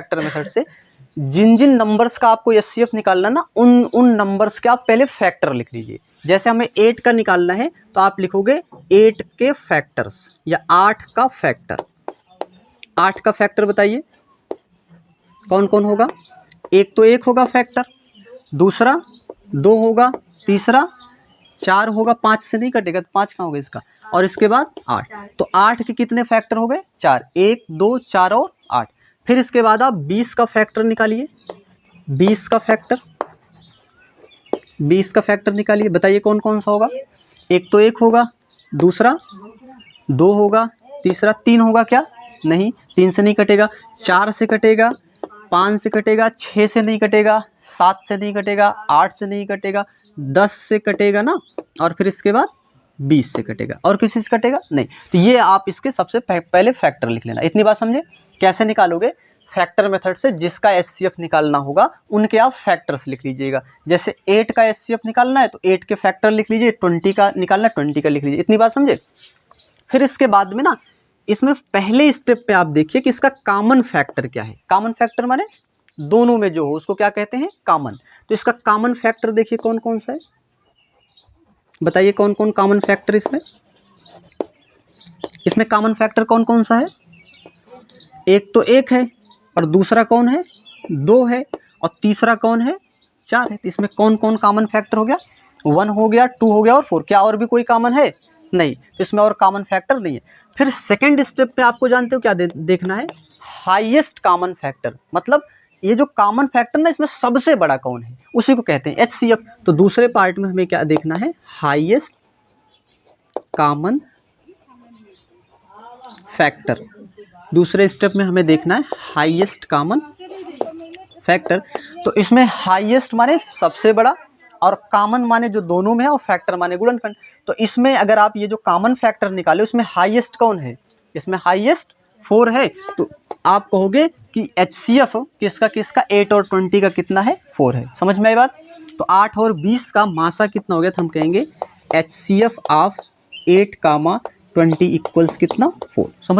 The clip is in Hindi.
फैक्टर मेथड से जिन जिन नंबर्स का आपको HCF निकालना ना, उन नंबर्स के आप पहले फैक्टर लिख लीजिए। जैसे हमें 8 का निकालना है तो आप लिखोगे 8 के फैक्टर्स या 8 का फैक्टर। 8 का फैक्टर बताइए कौन कौन होगा। एक तो 1 होगा फैक्टर, दूसरा 2 होगा, तीसरा 4 होगा, 5 से नहीं कटेगा तो 5 कहाँ होगा इसका, और इसके बाद 8। तो 8 के कितने फैक्टर हो गए 4, 1 2 4 और 8। फिर इसके बाद आप 20 का फैक्टर निकालिए, 20 का फैक्टर, 20 का फैक्टर निकालिए। बताइए कौन कौन सा होगा। एक तो 1 होगा, दूसरा 2 होगा, तीसरा 3 होगा क्या, नहीं 3 से नहीं कटेगा, 4 से कटेगा, 5 से कटेगा, 6 से नहीं कटेगा, 7 से नहीं कटेगा, 8 से नहीं कटेगा, 10 से कटेगा ना, और फिर इसके बाद 20 से कटेगा। और किसी से कटेगा नहीं। तो ये आप इसके सबसे पहले फैक्टर लिख लेना। इतनी बात समझे। कैसे निकालोगे फैक्टर मेथड से, जिसका HCF निकालना होगा उनके आप फैक्टर्स लिख लीजिएगा। जैसे 8 का HCF निकालना है तो 8 के फैक्टर लिख लीजिए, 20 का निकालना है 20 का लिख लीजिए। इतनी बात समझे। फिर इसके बाद में ना, इसमें पहले स्टेप पे आप देखिए कि इसका कॉमन फैक्टर क्या है। कॉमन फैक्टर माने दोनों में जो हो उसको क्या कहते हैं, कॉमन। तो इसका कॉमन फैक्टर देखिए कौन कौन सा है, बताइए कौन कौन कॉमन फैक्टर इसमें कॉमन फैक्टर कौन कौन सा है। एक तो 1 है, और दूसरा कौन है 2 है, और तीसरा कौन है 4 है। तो इसमें कौन कौन कॉमन फैक्टर हो गया, 1 हो गया, 2 हो गया और 4। क्या और भी कोई कॉमन है, नहीं। तो इसमें और कॉमन फैक्टर नहीं है। फिर सेकंड स्टेप पे आपको जानते हो क्या देखना है, हाईएस्ट कॉमन फैक्टर। मतलब ये जो कॉमन फैक्टर ना, इसमें सबसे बड़ा कौन है, उसी को कहते हैं HCF। तो दूसरे पार्ट में हमें क्या देखना है, हाईएस्ट कॉमन फैक्टर। दूसरे स्टेप में हमें देखना है हाईएस्ट कॉमन फैक्टर। तो इसमें हाईएस्ट माने सबसे बड़ा, और कॉमन माने जो दोनों में है, और फैक्टर माने गुणनखंड। तो इसमें अगर आप ये जो कॉमन फैक्टर निकाले, उसमें हाईएस्ट कौन है, इसमें हाईएस्ट 4 है। तो आप कहोगे कि HCF किसका किसका 8 और 20 का कितना है, 4 है। समझ में आई बात। तो 8 और 20 का मासा कितना हो गया, तो हम कहेंगे HCF ऑफ 8, 20 इक्वल्स कितना 4। समझ